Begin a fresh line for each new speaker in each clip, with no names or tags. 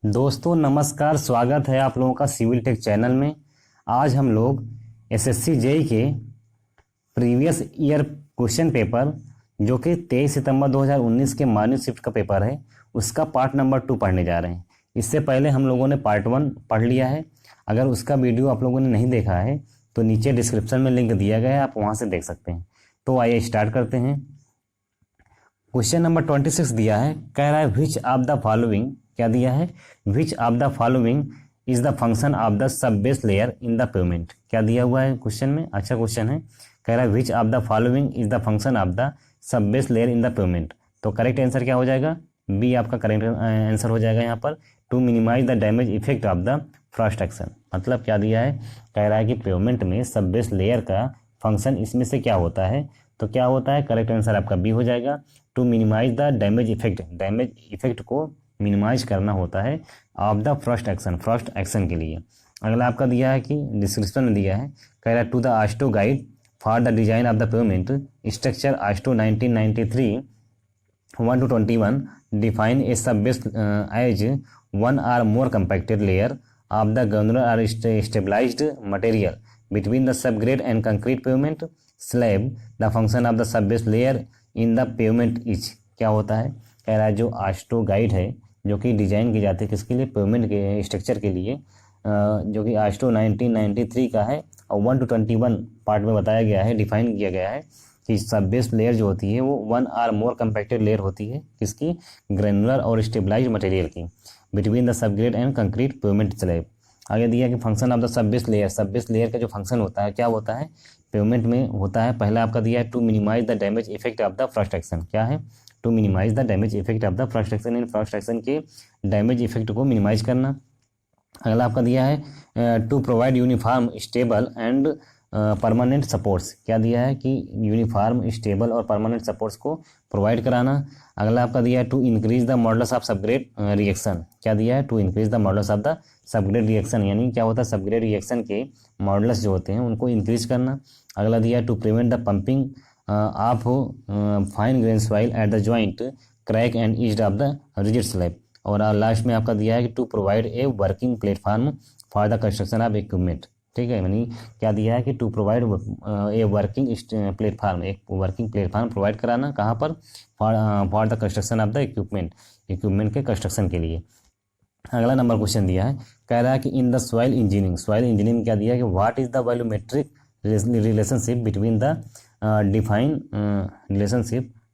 दोस्तों नमस्कार, स्वागत है आप लोगों का सिविल टेक चैनल में। आज हम लोग एसएससी जेई के प्रीवियस ईयर क्वेश्चन पेपर जो कि 23 सितंबर 2019 के मॉर्निंग शिफ्ट का पेपर है, उसका पार्ट नंबर 2 पढ़ने जा रहे हैं। इससे पहले हम लोगों ने पार्ट 1 पढ़ लिया है। अगर उसका वीडियो आप लोगों ने नहीं देखा है तो नीचे डिस्क्रिप्शन में लिंक दिया गया है, आप वहाँ से देख सकते हैं। तो आइए स्टार्ट करते हैं। क्वेश्चन नंबर 26 दिया है, कह रहा है विच ऑफ द फॉलोइंग, क्या दिया है, विच of the following is the function of the sub base layer in the payment. क्या दिया हुआ है क्वेश्चन में, अच्छा क्वेश्चन है। कह रहा है विच of the following is the function of the sub base layer in the payment. तो करेक्ट आंसर क्या हो जाएगा, बी आपका करेक्ट आंसर हो जाएगा यहाँ पर। To minimise the damage effect of the first action. मतलब क्या दिया है, कह रहा है कि पेमेंट में सब बेस लेयर का फंक्शन इसमें से क्या होता है, तो क्या होता है, करेक्ट आंसर आपका बी हो जाएगा। To minimise the damage effect, damage effect को मिनिमाइज करना होता है ऑफ द फर्स्ट एक्शन के लिए। अगला आपका दिया है कि डिस्क्रिप्शन में दिया है, कह रहा है to the AASHTO guide for the design of the pavement structure AASHTO 1993 1-21 define a sub base as one or more compacted layer of the granular or stabilized material between the subgrade and concrete pavement slab. The function of the subbase layer in the pavement is, क्या होता है, कह रहा है जो आस्टो guide है जो कि डिजाइन की जाती है किसके लिए, पेमेंट के स्ट्रक्चर के लिए, जो कि आस्टो 1993 का है और 1-21 पार्ट में बताया गया है, डिफाइन किया गया है कि सब बेस लेयर जो होती है वो one or more compacted layer होती है किसकी, ग्रेनुलर और स्टेबलाइज्ड मटेरियल की, between the subgrade and concrete pavement slab. आगे दिया कि function of the sub base layer का जो फंक्शन होता है क्या होता है पेमेंट में होता है, पहला आपका दिया है to minimise the damage effect of the first action. क्या है, to minimise the damage effect of the first action, इन फर्स्ट एक्शन के डैमेज इफेक्ट को मिनिमाइज करना। अगला आपका दिया है to provide uniform stable and permanent supports. क्या दिया है कि यूनिफॉर्म स्टेबल और परमानेंट सपोर्ट्स को प्रोवाइड कराना। अगला आपका दिया है to increase the modulus of subgrade reaction. क्या दिया है, to increase the modulus of the subgrade reaction, यानी क्या होता है सबग्रेड रिएक्शन के मॉडुलस जो होते हैं उनको इंक्रीज करना। अगला दिया है to prevent the pumping of fine grain soil at the joint crack and ease of the rigid slab. और लास्ट में आपका दिया है कि to provide a working platform for the construction of equipment. ठीक है, यानी क्या दिया है कि to provide a working platform, एक वर्किंग प्लेटफार्म प्रोवाइड कराना, कहाँ पर, for the construction of the equipment के कंस्ट्रक्शन के लिए। अगला नंबर क्वेश्चन दिया है, कह रहा है कि इन द सॉइल इंजीनियरिंग क्या दिया है कि what is the volumetric relationship between the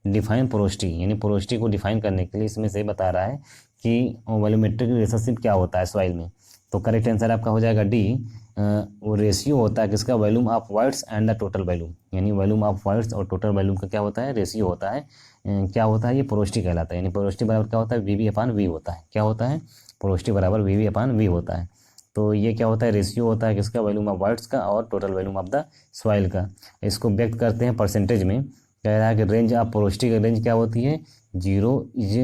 define porosity, यानी पोरोसिटी को डिफाइन करने के लिए इसमें से बता रहा है कि वॉल्यूमेट्रिक रिलेशनशिप क्या होता है सॉइल में। तो करेक्ट आंसर आपका हो जाएगा डी। वो रेशियो होता है किसका, volume of voids and the total volume, यानी वॉल्यूम ऑफ वॉइड्स और टोटल वॉल्यूम का क्या होता है, रेशियो होता है। क्या होता है, ये पोरोसिटी कहलाता है, यानी पोरोसिटी बराबर क्या होता है, वी होता है। क्या होता है, पोरोसिटी बराबर वी होता है। तो ये क्या होता है, रेशियो होता है किसका, वॉल्यूम ऑफ वॉइड्स का और total volume of the soil का। इसको व्यक्त करते हैं परसेंटेज में। कह रहा है कि रेंज ऑफ पोरोसिटी का रेंज क्या होती है, 0 इज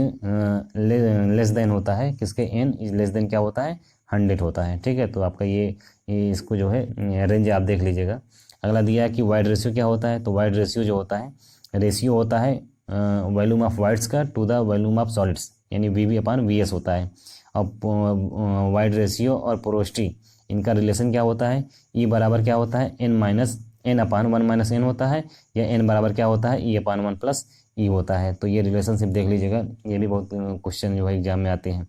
लेस देन होता है किसके, n इज लेस देन क्या होता है, 100 होता है। ठीक है, तो आपका ये इसको जो है रेंज आप देख लीजिएगा। अगला दिया है कि वाइड रेशियो क्या होता है, तो वाइड रेशियो जो होता है, रेशियो होता है वॉल्यूम ऑफ वाइड्स का to the volume of solids, यानी वी/वीएस होता है। और वाइड रेशियो और पोरोसिटी इनका रिलेशन क्या होता है, ई बराबर क्या होता है, n/1 - n होता है, या n बराबर क्या होता है, e/1 + e होता है। तो ये रिलेशनशिप देख लीजिएगा, ये भी बहुत क्वेश्चन जो है एग्जाम में आते हैं।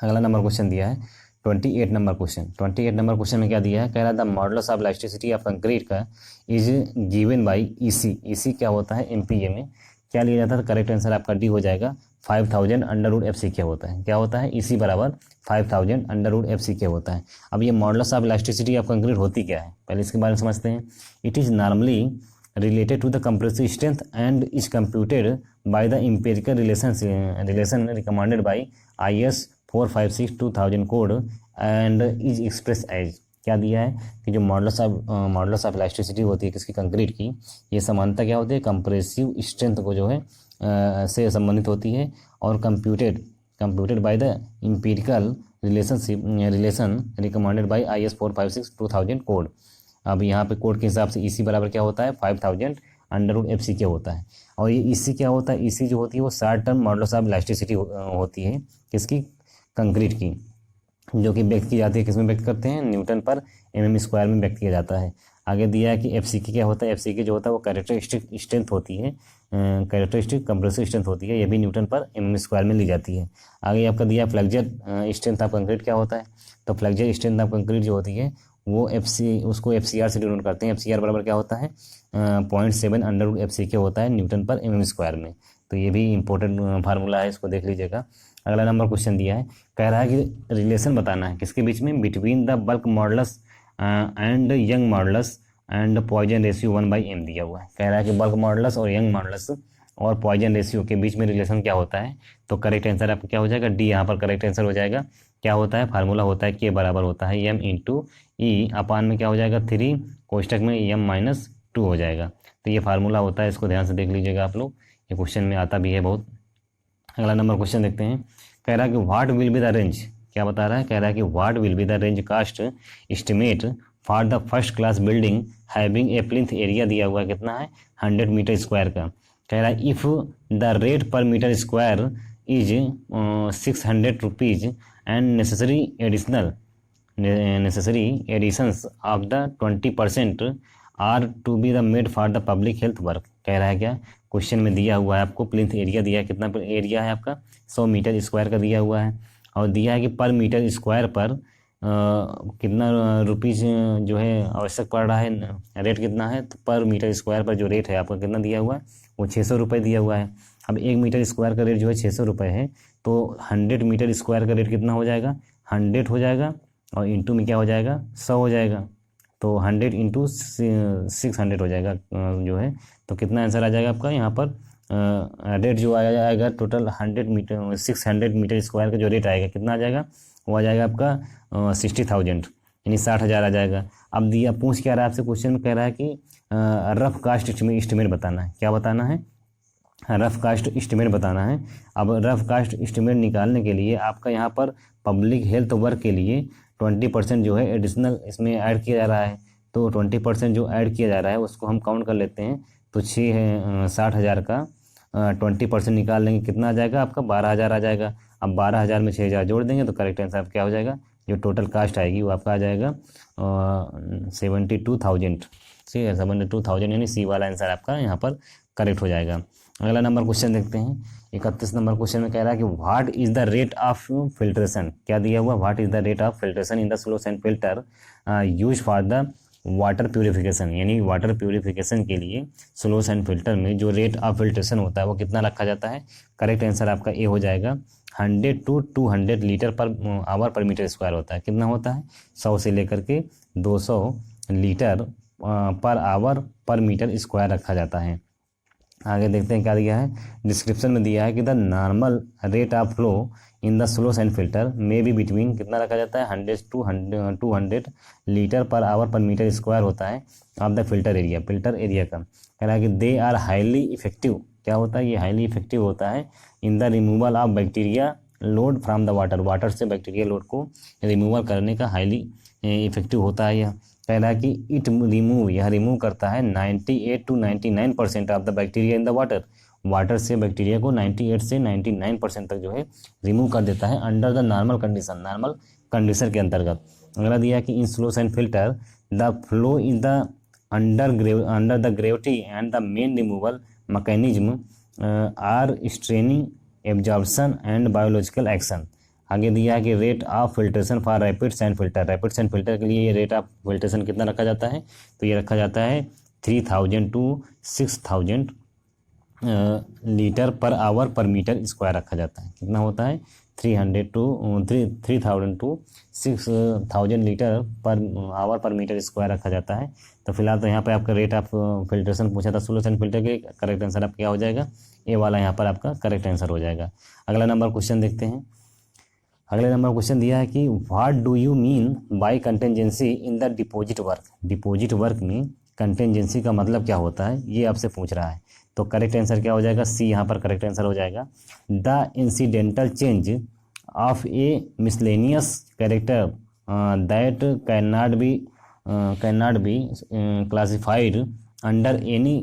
अगला नंबर क्वेश्चन दिया है 28 नंबर क्वेश्चन में क्या दिया है, कह रहा है the modulus of elasticity of concrete का इज गिवन बाई ईसी क्या होता है, एमपीए में क्या लिया जाता है, तो करेक्ट आंसर आपका डी हो जाएगा 5000 √FC होता है। क्या होता है, ईसी बराबर 5000 √FC होता है। अब ये modulus of elasticity of concrete होती क्या है, पहले इसके बारे में समझते हैं। It is normally related to the compressive strength and is computed by the empirical relation recommended by IS 456-2000 code and is expressed as, क्या दिया है कि जो मॉडुलस ऑफ इलास्टिसिटी होती है किसकी, कंक्रीट की, ये समानता क्या होती है, कंप्रेसिव स्ट्रेंथ को जो है से संबंधित होती है, और computed by the empirical relation recommended by IS 456-2000 code. अब यहाँ पे कोड के हिसाब से ईसी बराबर क्या होता है, 5000 √FC होता है। और ये ईसी क्या होता है, ईसी जो होती है वो short term modulus of elasticity होती है किसकी, कंक्रीट की, जो कि व्यक्त की जाती है, किसमें व्यक्त करते हैं, न्यूटन पर mm स्क्वायर में व्यक्त किया जाता है। आगे दिया है कि एफसीके क्या होता है, एफसीके जो होता है वो कैरेक्टरिस्टिक स्ट्रेंथ होती है, कैरेक्टरिस्टिक कंप्रेसिव स्ट्रेंथ होती है, ये भी न्यूटन पर mm स्क्वायर में ली जाती है। आगे आपका दिया फ्लेक्चर स्ट्रेंथ ऑफ कंक्रीट क्या होता है, तो फ्लेक्चर स्ट्रेंथ ऑफ कंक्रीट जो होती है वो उसको FCR से डिनोट करते हैं। FCR बराबर क्या होता है, 0.7 अंडर FCK होता है न्यूटन पर mm स्क्वायर में। तो ये भी इंपॉर्टेंट फार्मूला है, इसको देख लीजिएगा। अगला नंबर क्वेश्चन दिया है, कह रहा है कि रिलेशन बताना है किसके बीच में, between the bulk modulus and young modulus and Poisson ratio 1/m दिया हुआ है। कह रहा है कि बल्क मॉडुलस और यंग मॉडुलस और पॉइजन रेशियो के बीच में रिलेशन क्या होता है, तो करेक्ट आंसर आपका क्या हो जाएगा, डी यहाँ पर करेक्ट आंसर हो जाएगा। क्या होता है, फार्मूला होता है के बराबर होता है m इंटू ई अपान में क्या हो जाएगा 3 कोष्टक में m-2 हो जाएगा। तो ये फार्मूला होता है, इसको ध्यान से देख लीजिएगा आप लोग, ये क्वेश्चन में आता भी है बहुत। अगला नंबर क्वेश्चन देखते हैं, कह रहा है कि what will be the range, क्या बता रहा है, कह रहा है कि what will be the range cost estimate for the first class building having a plinth area दिया हुआ है, कितना है 100 मीटर स्क्वायर का। कह रहा है if the rate per metre square is 600 rupees and necessary additions of the 20% are to be the made for the public health work। कह रहा है क्या, क्वेश्चन में दिया हुआ है आपको प्लिंथ एरिया दिया है, कितना एरिया है आपका 100 मीटर स्क्वायर का दिया हुआ है, और दिया है कि पर मीटर स्क्वायर पर कितना रुपीज़ जो है आवश्यक पड़ रहा है, रेट कितना है, तो पर मीटर स्क्वायर पर जो रेट है आपका कितना दिया हुआ है, वो 600 रुपये दिया हुआ है। अब 1 मीटर स्क्वायर का रेट जो है 600 रुपये है, तो 100 मीटर स्क्वायर का रेट कितना हो जाएगा, 100 हो जाएगा, और इंटू में क्या हो जाएगा 100 हो जाएगा, तो 100 इंटू 600 हो जाएगा जो है, तो कितना आंसर आ जाएगा आपका यहाँ पर रेट जो आया जाएगा टोटल 600 मीटर स्क्वायर का जो रेट आएगा कितना आ जाएगा, वो आ जाएगा आपका 60,000 यानी 60,000 आ जाएगा। अब दिया पूछ क्या रहा है आपसे क्वेश्चन में, कह रहा है कि रफ कास्ट एस्टिमेट बताना है, क्या बताना है, रफ कास्ट एस्टिमेट बताना है। अब रफ कास्ट एस्टिमेट निकालने के लिए आपका यहाँ पर पब्लिक हेल्थ वर्क के लिए 20% जो है एडिशनल इसमें ऐड किया जा रहा है, तो 20% जो ऐड किया जा रहा है उसको हम काउंट कर लेते हैं, तो 60,000 का 20% निकाल लेंगे, कितना आ जाएगा आपका 12,000 आ जाएगा। अब 12,000 में 6,000 जोड़ देंगे तो करेक्ट आंसर क्या हो जाएगा, जो टोटल कास्ट आएगी वो आपका आ जाएगा 72,000, ठीक है 72,000, यानी सी वाला आंसर आपका यहाँ पर करेक्ट हो जाएगा। अगला नंबर क्वेश्चन देखते हैं, 31 नंबर क्वेश्चन में कह रहा है कि what is the rate of filtration, क्या दिया हुआ, what is the rate of filtration in the slow sand filter use for the water purification, यानी वाटर प्यूरिफिकेशन के लिए स्लो सैंड फिल्टर में जो रेट ऑफ फिल्ट्रेशन होता है वो कितना रखा जाता है। करेक्ट आंसर आपका ए हो जाएगा, 100 to 200 लीटर पर आवर पर मीटर स्क्वायर होता है, कितना होता है 100 से लेकर के 200 लीटर पर आवर पर मीटर स्क्वायर रखा जाता है। आगे देखते हैं क्या दिया है, डिस्क्रिप्शन में दिया है कि the normal rate of flow in the slow sand filter में भी बिटवीन कितना रखा जाता है 100 to 200 लीटर पर आवर पर मीटर स्क्वायर होता है ऑफ द फिल्टर एरिया का। कह रहा है कि दे आर हाईली इफेक्टिव, क्या होता है ये हाईली इफेक्टिव होता है in the removal of bacteria load from the water से बैक्टीरिया लोड को रिमूवल करने का हाईली इफेक्टिव होता है यह। कह रहा है कि यह रिमूव करता है 98 to 99% of the bacteria in the water से बैक्टीरिया को 98 से 99% तक जो है रिमूव कर देता है अंडर द नॉर्मल कंडीशन के अंतर्गत। अगला दिया है कि in slow sand filter the flow is the under the gravity and the main removal mechanism are straining absorption and biological action. आगे दिया है कि rate of filtration for rapid sand filter के लिए ये रेट ऑफ फिल्ट्रेशन कितना रखा जाता है, तो ये रखा जाता है 3,000 to 6,000 लीटर पर आवर पर मीटर स्क्वायर रखा जाता है, कितना होता है 3,000 to 6,000 लीटर पर आवर पर मीटर स्क्वायर रखा जाता है। तो फिलहाल तो यहाँ पे आपका रेट ऑफ फिल्ट्रेशन पूछा था स्लो सैंड फिल्टर के, करेक्ट आंसर आपका क्या हो जाएगा, ए वाला यहाँ पर आपका करेक्ट आंसर हो जाएगा। अगला नंबर क्वेश्चन देखते हैं, अगले नंबर क्वेश्चन दिया है कि what do you mean by contingency in the deposit work में कंटेंजेंसी का मतलब क्या होता है, ये आपसे पूछ रहा है। तो करेक्ट आंसर क्या हो जाएगा, सी यहाँ पर करेक्ट आंसर हो जाएगा। The incidental change of a miscellaneous character that can not be classified under any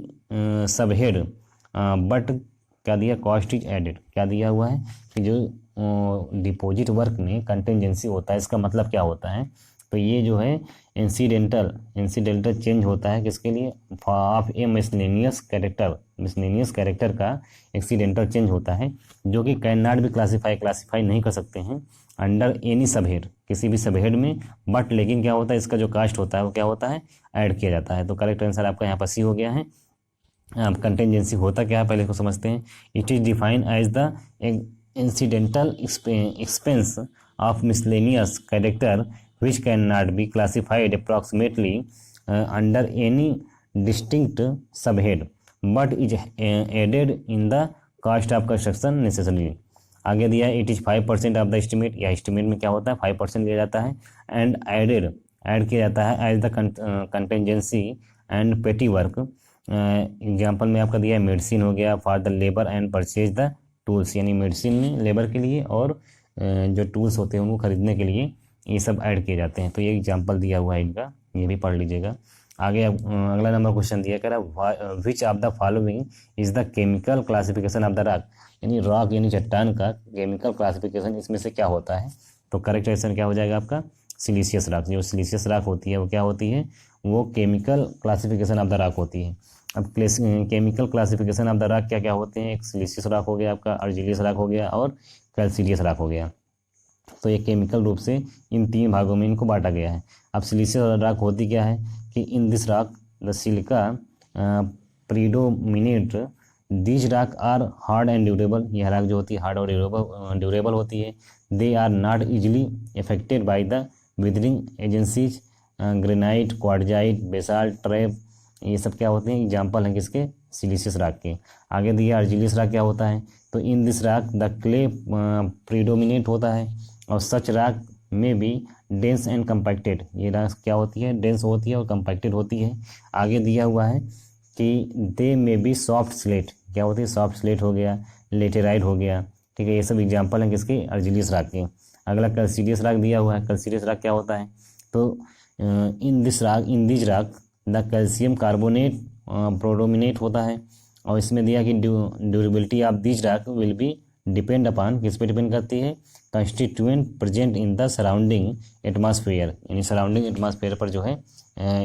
subhead but क्या दिया, कॉस्ट इज एडेड, क्या दिया हुआ है कि जो डिपॉजिट वर्क में कंटिंजेंसी होता है, इसका मतलब क्या होता है? तो ये जो है इंसिडेंटल चेंज होता है किसके लिए? ऑफ ए मिसलेनियस कैरेक्टर का एक्सीडेंटल चेंज होता है, जो कि कैन नॉट भी क्लासीफाई नहीं कर सकते हैं अंडर एनी सबहेड, किसी भी सबहेड में, बट लेकिन क्या होता है, इसका जो कास्ट होता है वो क्या होता है? ऐड किया जाता है। तो करेक्ट आंसर आपका यहाँ पर सी हो गया है। अब कंटिंजेंसी होता क्या है पहले इसको समझते हैं। It is defined as the incidental expense of miscellaneous character which cannot be classified approximately under any distinct subhead but is added in the cost of construction necessarily। आगे दिया है it is 5% of the estimate, या estimate में क्या होता है 5% दिया जाता है, एंड ऐड किया जाता है as the contingency and petty work. Example में आपका दिया है मेडिसिन हो गया, for the labour and purchase the tools, यानी मेडिसिन में लेबर के लिए और जो टूल्स होते हैं उनको खरीदने के लिए ये सब ऐड किए जाते हैं। तो ये एग्जांपल दिया हुआ है इनका, ये भी पढ़ लीजिएगा। आगे अगला नंबर क्वेश्चन दिया कह रहा विच of the following is the chemical classification of the rock, यानी रॉक यानी चट्टान का केमिकल क्लासिफिकेशन इसमें से क्या होता है? तो करेक्ट आंसर क्या हो जाएगा आपका? सिलीसियस रॉक। जो सिलीसियस रॉक होती है वो क्या होती है? वो chemical classification of the rock होती है। अब chemical classification of the rock क्या क्या होते हैं? एक सिलीसियस रॉक हो गया आपका, अर्जिलियस रॉक हो गया और कैल्सीरियस रॉक हो गया। तो ये केमिकल रूप से इन 3 भागों में इनको बांटा गया है। अब सिलीसियस रॉक होती क्या है कि in this rock the silica predominate, this rock are hard and durable, यह रॉक जो होती है हार्ड और ड्यूरेबल होती है। They are not easily affected by the weathering agencies, granite, quartzite, basalt, trap, ये सब क्या होते हैं? एग्जाम्पल हैं किसके? सिलीसियस रॉक के। आगे दिया अर्जिलियस रॉक क्या होता है? तो in this rock the clay predominate होता है और सच रॉक में भी डेंस एंड कंपैक्टेड, ये रॉक क्या होती है? डेंस होती है और कंपैक्टेड होती है। आगे दिया हुआ है कि दे में बी सॉफ्ट स्लेट, क्या होती है? सॉफ्ट स्लेट हो गया, लेटेराइट हो गया, ठीक है। ये सब एग्जाम्पल हैं किसके? अर्जिलियस रॉक के। अगला कैल्सीरियस रॉक दिया हुआ है। कैल्सीरियस रॉक क्या होता है? तो in this rock the calcium carbonate predominate होता है और इसमें दिया कि durability of this rock will be depend upon, किस पे डिपेंड करती है? Constituent present in the surrounding atmosphere, यानी सराउंडिंग एटमॉस्फेयर पर जो है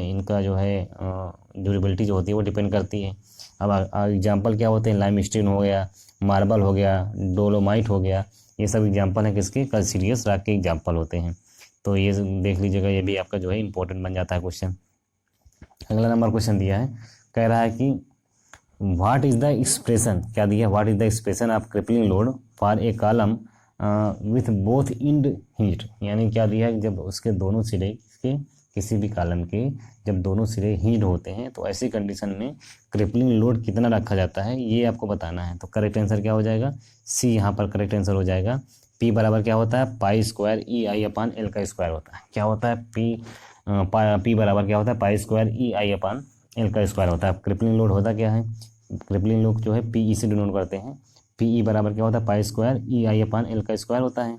इनका जो है ड्यूरेबिलिटी जो होती है वो डिपेंड करती है। अब एग्जांपल क्या होते हैं? लाइमस्टोन हो गया, मार्बल हो गया, डोलोमाइट हो गया, ये सब एग्जांपल हैं किसके? कैल्सीरियस रॉक के एग्जांपल होते हैं। तो ये देख लीजिएगा, ये भी आपका जो है इंपॉर्टेंट बन जाता है क्वेश्चन। अगला नंबर क्वेश्चन दिया है, कह रहा है कि व्हाट इज द एक्सप्रेशन, क्या दिया? What is the expression of crippling load for a column with both end हीट, यानी क्या दिया है? जब उसके दोनों सिरे के, किसी भी कॉलम के जब दोनों सिरे हीट होते हैं तो ऐसी कंडीशन में क्रिपलिंग लोड कितना रखा जाता है, ये आपको बताना है। तो करेक्ट आंसर क्या हो जाएगा? सी यहाँ पर करेक्ट आंसर हो जाएगा। पी बराबर क्या होता है? पाई स्क्वायर ई आई अपान एल का स्क्वायर होता है। क्या होता है? पी बराबर क्या होता है? पाई स्क्वायर ई आई अपान एल का स्क्वायर होता है। क्रिपलिंग लोड होता क्या है? क्रिपलिंग लोड जो है पी ई से डिनोट करते हैं। पी ई बराबर क्या होता है? पाई स्क्वायर ई आई अपान एल का स्क्वायर होता है।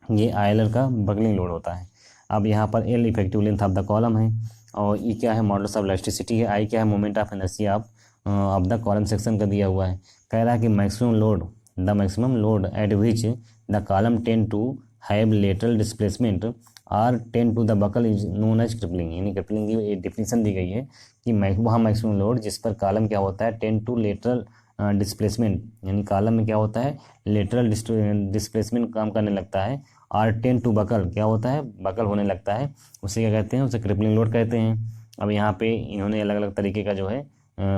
ये आई एल का बकलिंग लोड होता है। अब यहाँ पर L effective length of the column है और ई क्या है? मॉडुलस ऑफ इलास्टिसिटी है। आई क्या है? Moment of inertia of the column section का दिया हुआ है। कह रहा है कि maximum load at which the column tend to have lateral displacement or tend to the buckle is known as crippling, यानी क्रिपलिंग की डिफिनीशन दी गई है कि वहाँ मैक्सिमम लोड जिस पर कॉलम क्या होता है? टेंड टू लेटरल डिस्प्लेसमेंट, यानी कॉलम में क्या होता है? लेटरल डिस्प्लेसमेंट काम करने लगता है। आर टेंड टू बकल, क्या होता है? बकल होने लगता है, उसे क्या कहते हैं? उसे क्रिपलिंग लोड कहते हैं। अब यहाँ पे इन्होंने अलग अलग तरीके का जो है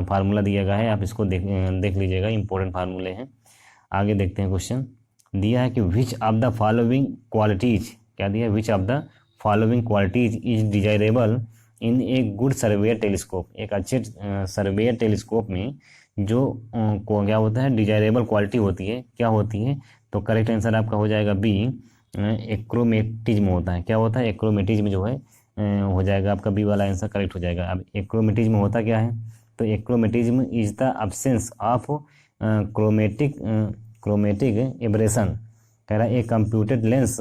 फार्मूला दिया गया है, आप इसको देख लीजिएगा, इंपॉर्टेंट फार्मूले हैं। आगे देखते हैं क्वेश्चन दिया है कि विच ऑफ द फॉलोइंग क्वालिटीज, क्या दिया है? विच of the following qualities is desirable in a good surveyor telescope, एक अच्छे सर्वेयर टेलीस्कोप में जो को क्या होता है? डिजायरेबल क्वालिटी होती है, क्या होती है? तो करेक्ट आंसर आपका हो जाएगा बी, एक्रोमेटिज्म होता है। क्या होता है? एक्रोमेटिज्म जो है हो जाएगा आपका बी वाला आंसर करेक्ट हो जाएगा। अब एक्रोमेटिज्म होता क्या है? तो achromatism is the absence of chromatic aberration, कह रहा है a computed lens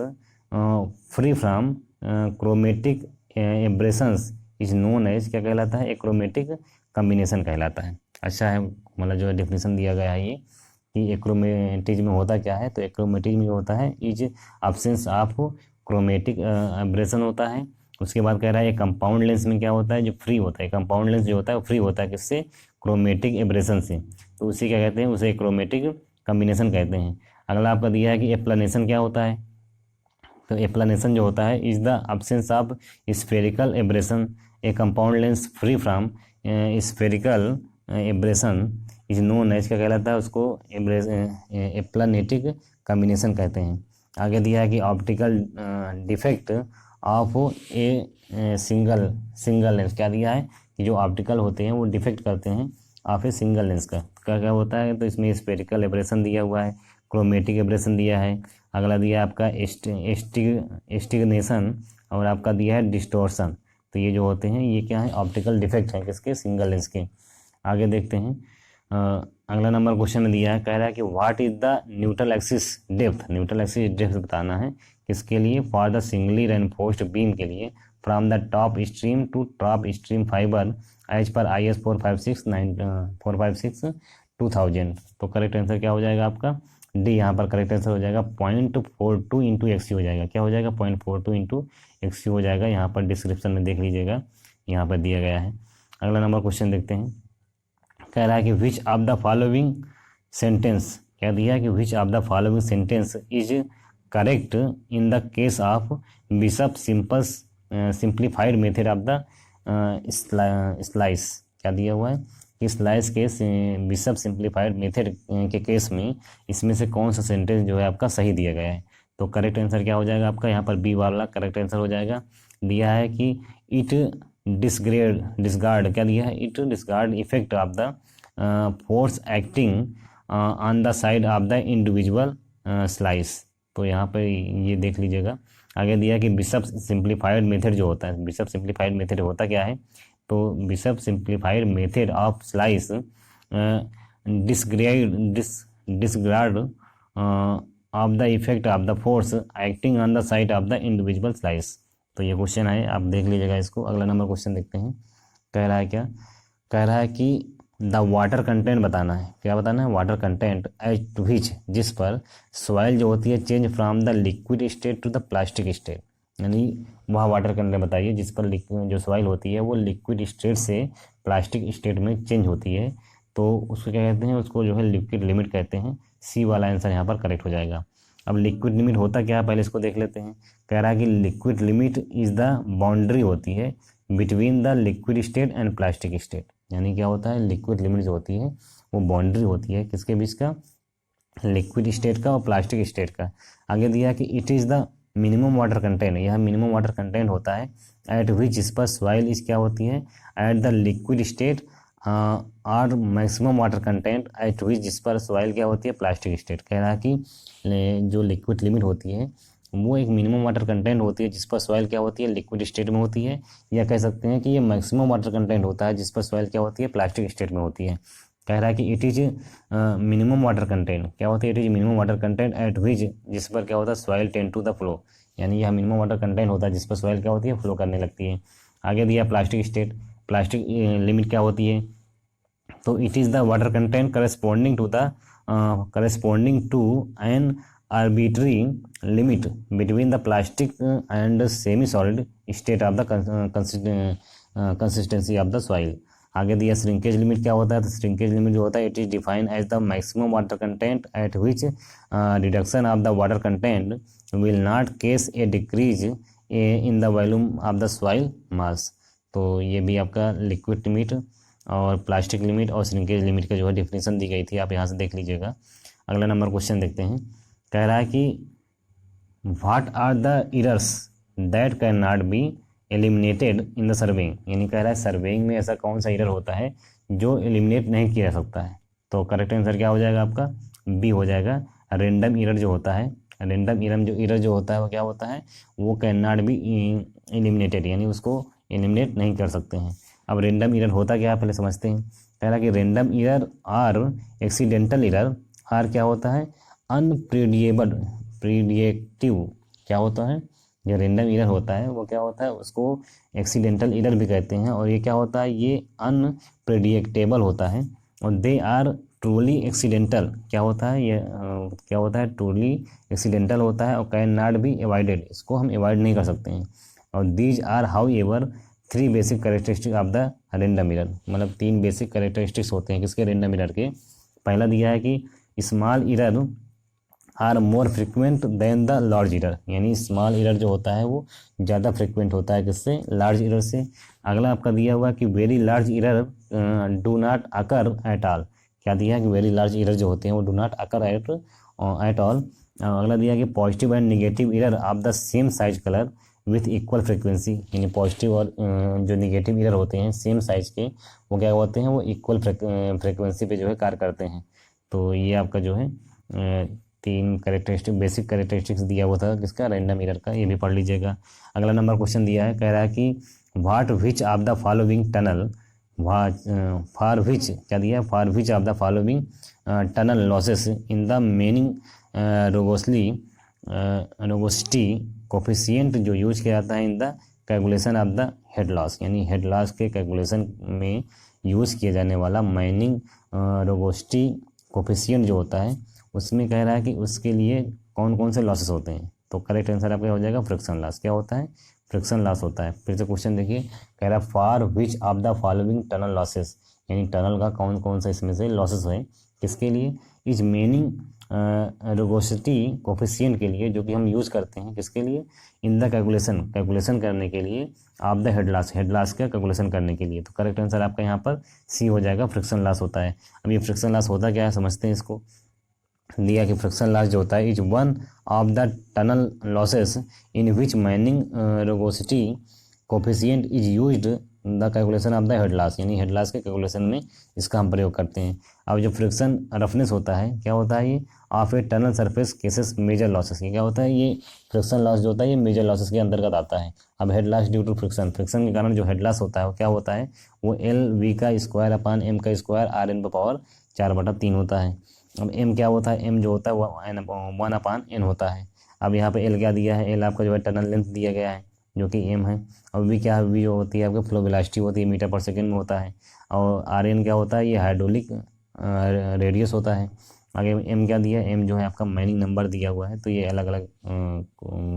free from chromatic aberrations is known as, क्या कहलाता है? एक्रोमेटिक कम्बिनेशन कहलाता है। अच्छा है, मतलब जो डेफिनेशन दिया गया है ये कि एक्रोमेटिज्म में होता क्या है। तो एक्रोमेटिज्म में होता है is absence of chromatic abrasion होता है। उसके बाद कह रहा है ये कंपाउंड लेंस में क्या होता है, जो फ्री होता है, कंपाउंड लेंस जो होता है वो फ्री होता है किससे, क्रोमेटिक एब्रेशन से। तो उसी क्या कहते हैं, उसे क्रोमेटिक कम्बिनेशन कहते हैं। अगला आपका दिया है कि एप्लानेशन क्या होता है। तो एप्लानेशन जो होता है is the absence of spherical aberration. A compound lens free from spherical aberration is known as, क्या कहलाता है उसको, एप्लानेटिक कम्बिनेशन कहते हैं। आगे दिया है कि optical defect of a single lens, क्या दिया है कि जो ऑप्टिकल होते हैं वो डिफेक्ट करते हैं ऑफ ए सिंगल लेंस का क्या क्या होता है। तो इसमें स्फेरिकल एब्रेशन दिया हुआ है, क्रोमेटिक एब्रेशन दिया है। अगला दिया है आपका एस्टिग्नेशन और आपका दिया है डिस्टोर्शन। तो ये जो होते हैं ये क्या है, ऑप्टिकल डिफेक्ट है किसके, सिंगल लेंस के। आगे देखते हैं अगला नंबर क्वेश्चन में दिया है, कह रहा है कि what is the neutral axis depth. Neutral axis depth बताना है किसके लिए, for the singly reinforced beam के लिए, from the top extreme to top extreme fibre as per IS 456/2000। तो करेक्ट आंसर क्या हो जाएगा आपका, डी। यहाँ पर करेक्ट आंसर हो जाएगा 0.42 इंटू एक्सी हो जाएगा। क्या हो जाएगा, 0.42 इंटू एक्सी हो जाएगा। यहाँ पर डिस्क्रिप्शन में देख लीजिएगा, यहाँ पर दिया गया है। अगला नंबर क्वेश्चन देखते हैं, कह रहा है कि विच ऑफ द फॉलोइंग सेंटेंस, क्या दिया है कि विच of the following sentence is correct in the case of bishop simplified method of the slice. क्या दिया हुआ है कि स्लाइस के बिशप सिंप्लीफाइड मेथड के केस में इसमें से कौन सा सेंटेंस जो है आपका सही दिया गया है। तो करेक्ट आंसर क्या हो जाएगा आपका, यहाँ पर बी वाला करेक्ट आंसर हो जाएगा। दिया है कि इट डिसगार्ड, क्या दिया है, it disregard effect of the force acting on the side of the individual slice. तो यहाँ पर ये देख लीजिएगा। आगे दिया कि बिशप सिंप्लीफाइड मेथड जो होता है, बिशप सिंप्लीफाइड मेथड होता क्या है। तो Bishop simplified method of slice disregard of the effect of the force acting on the side of the individual slice. तो ये क्वेश्चन है, आप देख लीजिएगा इसको। अगला नंबर क्वेश्चन देखते हैं, कह रहा है क्या, कह रहा है कि द वाटर कंटेंट बताना है। क्या बताना है, वाटर कंटेंट एट विच, जिस पर सॉइल जो होती है change from the liquid state to the plastic state. यानी वह वाटर कंटेंट बताइए जिस पर जो सॉइल होती है वो लिक्विड स्टेट से प्लास्टिक स्टेट में चेंज होती है। तो उसको क्या कहते हैं, उसको जो है लिक्विड लिमिट कहते हैं। सी वाला आंसर यहाँ पर करेक्ट हो जाएगा। अब लिक्विड लिमिट होता क्या है, पहले इसको देख लेते हैं। कह रहा है कि liquid limit is the boundary होती है between the liquid state and plastic state. यानी क्या होता है, लिक्विड लिमिट जो होती है वो बाउंड्री होती है किसके बीच का, लिक्विड स्टेट का और प्लास्टिक स्टेट का। आगे दिया कि it is the minimum water content, यह मिनिमम वाटर कंटेंट होता है एट विच, इस पर सॉइल इस क्या होती है, एट द लिक्विड स्टेट और maximum water content at which, जिस पर सॉइल क्या होती है, प्लास्टिक स्टेट। कह रहा है कि जो लिक्विड लिमिट होती है वो एक मिनिमम वाटर कंटेंट होती है जिस पर सॉइल क्या होती है, लिक्विड स्टेट में होती है। या कह सकते हैं कि ये मैक्सिमम वाटर कंटेंट होता है जिस पर सॉइल क्या होती है, प्लास्टिक स्टेट में होती है। कह रहा है कि it is minimum water content, क्या होती है, it is minimum water content at which, जिस पर क्या होता है, soil tend to the flow. यानी यह मिनिमम वाटर कंटेंट होता है जिस पर सॉइल क्या होती है, फ्लो करने लगती है। आगे दिया प्लास्टिक स्टेट, प्लास्टिक लिमिट क्या होती है, तो it is the water content corresponding to an arbitrary limit between the plastic and semi solid state of the consistency of the soil। आगे दिया श्रिंकेज लिमिट क्या होता है, तो श्रिंकेज लिमिट जो होता है it is defined as the maximum water content at which reduction of the water content will not cause a decrease in the volume of the soil mass. तो ये भी आपका लिक्विड लिमिट और plastic limit और shrinkage limit का जो है definition दी गई थी, आप यहाँ से देख लीजिएगा। अगला नंबर क्वेश्चन देखते हैं, कह रहा है कि what are the errors that can not be eliminated in the surveying. यानी कह रहा है सर्वेइंग में ऐसा कौन सा एरर होता है जो एलिमिनेट नहीं किया जा सकता है। तो करेक्ट आंसर क्या हो जाएगा आपका, बी हो जाएगा। रेंडम एरर जो होता है, रेंडम एरर जो होता है वो क्या होता है, वो कैन नॉट बी एलिमिनेटेड, यानी उसको एलिमिनेट नहीं कर सकते हैं। अब रेंडम एरर होता क्या है पहले समझते हैं। कह रहा है कि रेंडम एरर और एक्सीडेंटल एरर आर क्या होता है, प्रीडिक्टिव। क्या होता है, जो रेंडम एरर होता है वो क्या होता है, उसको एक्सीडेंटल एरर भी कहते हैं। और ये क्या होता है, ये अनप्रेडिक्टेबल होता है और दे आर ट्रूली एक्सीडेंटल क्या होता है, ये क्या होता है, ट्रूली एक्सीडेंटल होता है और कैन नॉट बी अवॉइडेड, इसको हम अवॉइड नहीं कर सकते हैं। और these are however 3 basic characteristic of the random error, मतलब 3 बेसिक कैरेक्टरिस्टिक्स होते हैं किसके, रैंडम मिरर के। पहला दिया है कि small error are more frequent than the large error, यानी स्मॉल इरर जो होता है वो ज़्यादा फ्रिक्वेंट होता है किससे, लार्ज इरर से। अगला आपका दिया हुआ कि very large error do not occur at all, क्या दिया है कि वेरी लार्ज इरर जो होते हैं वो do not occur at all. अगला दिया कि positive and negative error of the same size colour with equal frequency, यानी पॉजिटिव और जो निगेटिव इरर होते हैं सेम साइज के वो क्या होते हैं, वो इक्वल फ्रिक्वेंसी पे जो है कार्य करते हैं। तो ये आपका जो है 3 कैरेक्टरिस्टिक बेसिक कैरेक्टरिस्टिक्स दिया हुआ था किसका, रैंडम मिरर का, ये भी पढ़ लीजिएगा। अगला नंबर क्वेश्चन दिया है, कह रहा है कि what which of the following tunnel, for which क्या दिया है, for which of the following tunnel losses in the Manning rugosity coefficient जो यूज किया जाता है in the calculation of the head loss, यानी हेड लॉस के कैलकुलेशन में यूज किया जाने वाला माइनिंग रोगोसिटी कोफिशिएंट जो होता है उसमें कह रहा है कि उसके लिए कौन कौन से लॉसेस होते हैं। तो करेक्ट आंसर आपका हो जाएगा फ्रिक्शन लॉस, क्या होता है, फ्रिक्शन लॉस होता है। फिर से क्वेश्चन देखिए, कह रहा है for which of the following tunnel losses, यानी टनल का कौन कौन सा इसमें से लॉसेस है किसके लिए, इज मीनिंग रोगोसिटी कोफिशिएंट के लिए जो कि हम यूज़ करते हैं किसके लिए, इन द कैलकुलेशन करने के लिए ऑफ द हेड लॉस का कैलकुलेशन करने के लिए। तो करेक्ट आंसर आपका यहाँ पर सी हो जाएगा, फ्रिक्शन लॉस होता है। अब ये फ्रिक्शन लॉस होता क्या है समझते हैं इसको। दिया कि फ्रिक्शन लॉस जो होता है is one of the tunnel losses in which Manning rugosity coefficient is used the calculation of the head loss, यानी हेड लॉस के कैलकुलेशन में इसका हम प्रयोग करते हैं। अब जो फ्रिक्शन रफनेस होता है क्या होता है, ये of a tunnel surface causes major losses, ये क्या होता है, ये फ्रिक्शन लॉस जो होता है ये मेजर लॉसेस के अंतर्गत आता है। अब head loss due to friction के कारण जो हेड लॉस होता है वो क्या होता है, वो LV का स्क्वायर अपॉन M का स्क्वायर RN/4/3 होता है। अब M क्या होता है, M जो होता है वो 1/N होता है। अब यहाँ पे L क्या दिया है, L आपका जो है टनल लेंथ दिया गया है जो कि M है। और V क्या है, V जो होती है आपकी फ्लो वेलोसिटी होती है, मीटर पर सेकेंड में होता है। और RN क्या होता है, ये हाइड्रोलिक रेडियस होता है। आगे M क्या दिया है, M जो है आपका माइनिंग नंबर दिया हुआ है। तो ये अलग अलग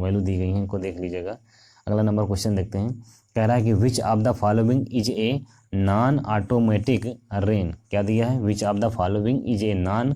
वैल्यू दी गई हैं, इनको देख लीजिएगा। अगला नंबर क्वेश्चन देखते हैं, कह रहा है कि विच of the following is a non automatic rain, क्या दिया है, विच of the following is a non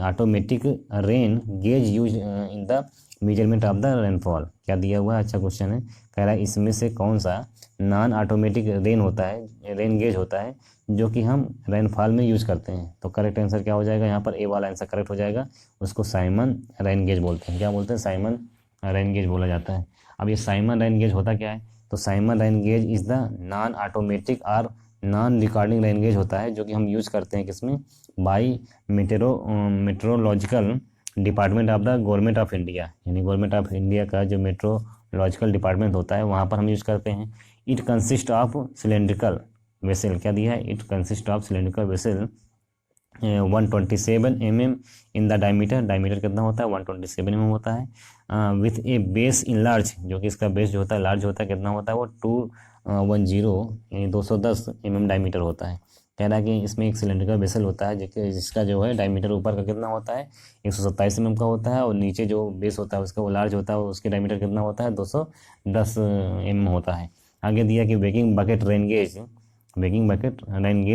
automatic rain gauge use in the measurement of the rainfall, क्या दिया हुआ है, अच्छा क्वेश्चन है। कह रहा है इसमें से कौन सा नॉन ऑटोमेटिक रेन होता है, रेन गेज होता है जो कि हम रेनफॉल में यूज़ करते हैं। तो करेक्ट आंसर क्या हो जाएगा, यहाँ पर ए वाला आंसर करेक्ट हो जाएगा। उसको साइमन रेन गेज बोलते हैं, क्या बोलते हैं, साइमन रेन गेज बोला जाता है। अब ये साइमन रेन गेज होता क्या है, तो Symon rain gauge is the non automatic और नॉन रिकॉर्डिंग रेन गेज होता है जो कि हम यूज़ करते हैं किसमें, by meteorological department of the government of India, यानी गवर्नमेंट ऑफ इंडिया का जो मेट्रोलॉजिकल डिपार्टमेंट होता है वहाँ पर हम यूज़ करते हैं। It consist of cylindrical vessel, क्या दिया है, it consist of cylindrical vessel 127 mm in the diameter कितना होता है, 127 mm होता है। With A base in large, जो कि इसका बेस जो होता है लार्ज होता है, कितना होता है वो 210 यानी 210 mm डायमीटर होता है। कह रहा है कि इसमें एक सिलेंड्रिकल वेसल होता है जिसका जो है डायमीटर ऊपर का कितना होता है 127 mm का होता है, और नीचे जो बेस होता है उसका वो लार्ज होता है, उसके डायमीटर कितना होता है 210 mm होता है। आगे दिया कि बेकिंग बकेट रेन गेज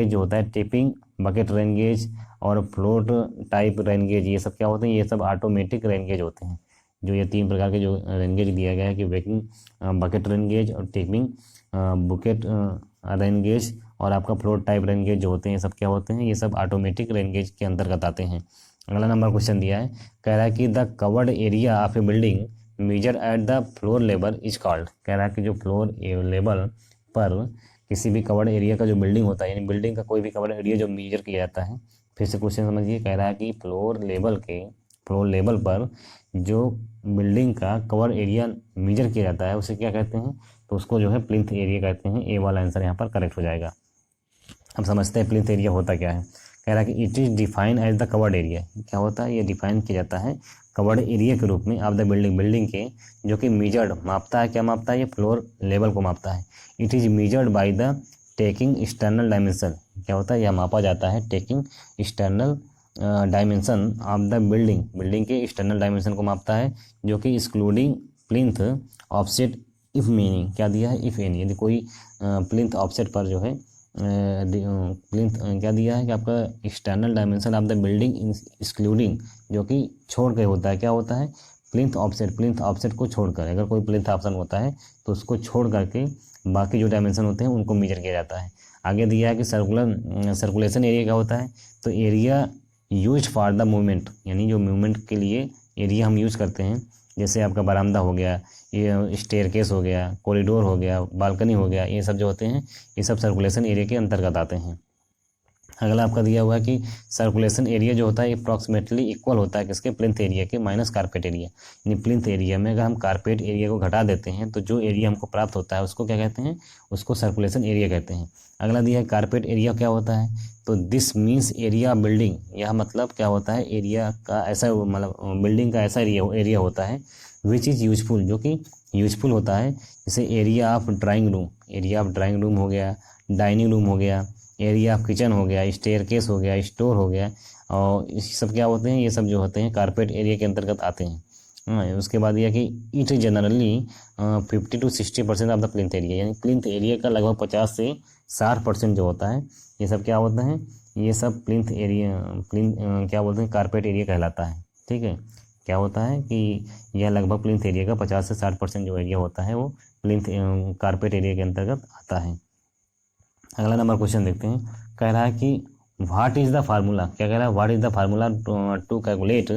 जो होता है, टिपिंग बकेट रेन गेज और फ्लोट टाइप रेन गेज, ये सब क्या होते हैं, ये सब ऑटोमेटिक रेन गेज होते हैं। जो ये 3 प्रकार के जो रेन गेज दिया गया है कि बेकिंग बकेट रेन गेज और टिपिंग बुकेट रेन गेज और आपका फ्लोट टाइप रेन गेज जो होते हैं, ये सब क्या होते हैं, ये सब ऑटोमेटिक रेन गेज के अंतर्गत आते हैं। अगला नंबर क्वेश्चन दिया है, कह रहा है कि the covered area of a building measure at the floor level is called, कह रहा है कि जो फ्लोर लेवल पर किसी भी कवर्ड एरिया का जो बिल्डिंग होता है, यानी बिल्डिंग का कोई भी कवर्ड एरिया जो मेजर किया जाता है। फिर से क्वेश्चन समझिए, कह रहा है कि फ्लोर लेवल पर जो बिल्डिंग का कवर एरिया मेजर किया जाता है उसे क्या कहते हैं, तो उसको जो है प्लिंथ एरिया कहते हैं। ए वाला आंसर यहाँ पर करेक्ट हो जाएगा। अब समझते हैं प्लिंथ एरिया होता क्या है। कह रहा है कि it is define as the covered area, क्या होता है, ये डिफाइन किया जाता है कवर्ड एरिया के रूप में ऑफ द बिल्डिंग के, जो कि मेजर्ड मापता है, क्या मापता है, ये फ्लोर लेवल को मापता है। It is measured by the taking external dimension, क्या होता है, यह मापा जाता है taking external dimension of the building, building के एक्सटर्नल डायमेंशन को मापता है, जो कि excluding plinth offset if meaning, क्या दिया है, इफ एनी, यदि कोई प्लिंथ ऑफसेट पर जो है प्लिंथ क्या दिया है कि आपका external dimension of the building excluding, जो कि छोड़ के होता है, क्या होता है, प्लिंथ ऑफसेट को छोड़कर, अगर कोई प्लिंथ ऑप्शन होता है तो उसको छोड़ करके बाकी जो डायमेंशन होते हैं उनको मेजर किया जाता है। आगे दिया है कि सर्कुलेशन एरिया क्या होता है, तो area use for the movement, यानी जो मूवमेंट के लिए एरिया हम यूज़ करते हैं, जैसे आपका बरामदा हो गया, ये स्टेयरकेस हो गया, कॉरिडोर हो गया, बालकनी हो गया, ये सब जो होते हैं ये सब सर्कुलेशन एरिया के अंतर्गत आते हैं। अगला आपका दिया हुआ है कि सर्कुलेशन एरिया जो होता है अप्रॉक्सीमेटली इक्वल होता है किसके, प्लिंथ एरिया के माइनस कारपेट एरिया, यानी प्लिंथ एरिया में अगर हम कारपेट एरिया को घटा देते हैं तो जो एरिया हमको प्राप्त होता है उसको क्या कहते हैं, उसको सर्कुलेशन एरिया कहते हैं। अगला दिया है कारपेट एरिया क्या होता है, तो दिस मीन्स एरिया बिल्डिंग, यह मतलब क्या होता है, एरिया का ऐसा मतलब बिल्डिंग का ऐसा एरिया होता है विच इज़ यूजफुल, जो कि यूजफुल होता है, जैसे एरिया ऑफ ड्राइंग रूम हो गया, डाइनिंग रूम हो गया, एरिया ऑफ किचन हो गया, स्टेयरकेस हो गया, स्टोर हो गया, और ये सब क्या होते हैं, ये सब जो होते हैं कारपेट एरिया के अंतर्गत आते हैं। उसके बाद यह कि it generally 50 to 60% of the plinth area, यानी प्लिंथ एरिया का लगभग 50 से 60% जो होता है ये सब क्या होता है, ये सब प्लिंथ एरिया क्या बोलते हैं, कारपेट एरिया कहलाता है। ठीक है, क्या होता है कि यह लगभग प्लिंथ एरिया का 50 से 60% जो एरिया होता है वो प्लिंथ कारपेट एरिया के अंतर्गत आता है। अगला नंबर क्वेश्चन देखते हैं, कह रहा है कि व्हाट इज़ द फार्मूला, क्या कह रहा है, what is the formula to calculate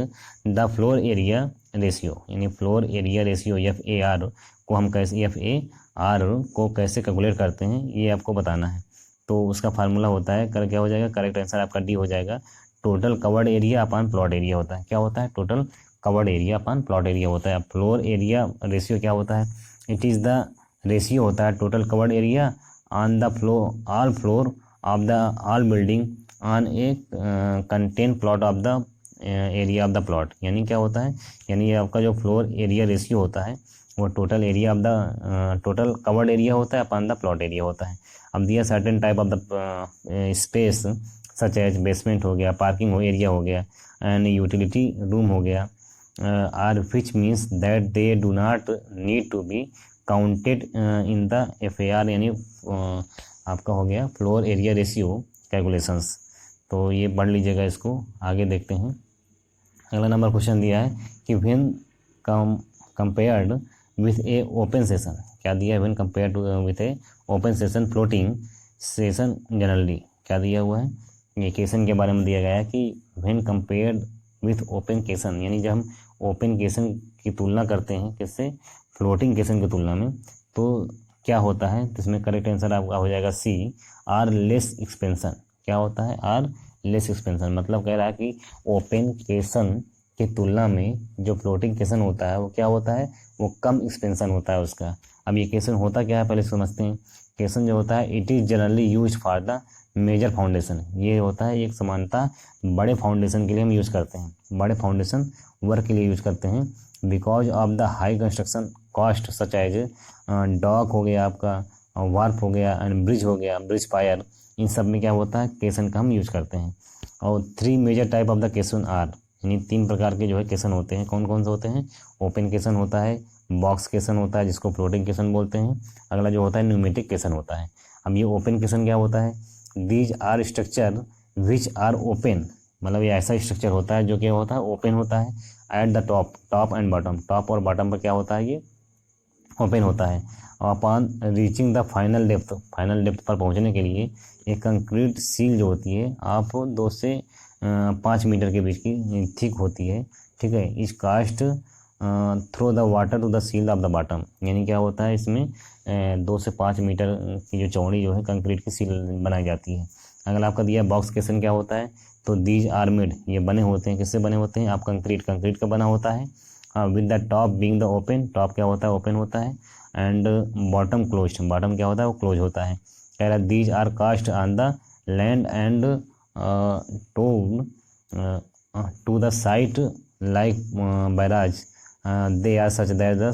the floor area ratio, यानी फ्लोर एरिया रेशियो FAR को हम कैसे FAR को कैसे कैलकुलेट करते हैं ये आपको बताना है। तो उसका फार्मूला होता है, क्या हो जाएगा, करेक्ट आंसर आपका डी हो जाएगा, total covered area upon plot area होता है, क्या होता है, total covered area upon plot area होता है। फ्लोर एरिया रेशियो क्या होता है, इट इज़ द रेशियो होता है total covered area on the all floor of the all building on a contained plot of the area of the plot, यानी क्या होता है, यानी ये आपका जो फ्लोर एरिया रेशियो होता है वो total area of the total covered area होता है अपॉन द प्लॉट एरिया होता है। अब दिया certain type of the space such as basement हो गया, पार्किंग एरिया हो गया, एंड यूटिलिटी रूम हो गया, or which means that they do not need to be counted in the FAR, यानी आपका हो गया फ्लोर एरिया रेशियो कैलकुलेशंस। तो ये पढ़ लीजिएगा, इसको आगे देखते हैं। अगला नंबर क्वेश्चन दिया है कि when compared with A open session, क्या दिया है, when compared with A open session floating session generally, क्या दिया हुआ है, ये केसन के बारे में दिया गया है कि व्हेन कंपेयर्ड विथ ओपन केसन, यानी जब हम ओपन केसन की तुलना करते हैं किससे, फ्लोटिंग केसन की तुलना में, तो क्या होता है, तो इसमें करेक्ट आंसर आपका हो जाएगा C, आर लेस एक्सपेंशन, क्या होता है, आर लेस एक्सपेंशन, मतलब कह रहा है कि ओपन केसन की तुलना में जो फ्लोटिंग केसन होता है वो क्या होता है, वो कम एक्सपेंशन होता है उसका। अब ये केसन होता क्या है पहले समझते हैं। केसन जो होता है it is generally use for the major foundation, ये होता है एक समानता बड़े फाउंडेशन के लिए हम यूज़ करते हैं, बड़े फाउंडेशन वर्क के लिए यूज़ करते हैं, because of the high construction cost such as dock हो गया आपका, वार्प हो गया, एंड ब्रिज हो गया, ब्रिज पायर, इन सब में क्या होता है, केसन का हम यूज़ करते हैं। और 3 मेजर टाइप ऑफ द केसन आर, यानी 3 प्रकार के जो है केसन होते हैं, कौन कौन से होते हैं, ओपन केसन होता है, बॉक्स केसन होता है जिसको फ्लोटिंग केसन बोलते हैं, अगला जो होता है न्यूमेटिक केसन होता है। अब ये ओपन केसन क्या होता है, these are structure which are open, मतलब ये ऐसा स्ट्रक्चर होता है जो क्या होता है, ओपन होता है, at the top and bottom, top और बॉटम पर क्या होता है, ये ओपन होता है। Upon reaching the final depth पर पहुंचने के लिए एक कंक्रीट सील जो होती है आप 2 से 5 मीटर के बीच की थिक होती है, ठीक है, is cast through the water to the seal of the bottom, यानी क्या होता है इसमें 2 से 5 मीटर की जो चौड़ी जो है कंक्रीट की सील बनाई जाती है। अगर आपका दिया बॉक्स केसन क्या होता है, तो दीज आर मेड, ये बने होते हैं, किससे बने होते हैं, आप कंक्रीट का बना होता है, with the top being the open, top क्या होता है, ओपन होता है, एंड बॉटम क्लोज्ड, बॉटम क्या होता है, वो क्लोज होता है। कह रहा है these are cast on the land and towed to the site like barrage, they are such that the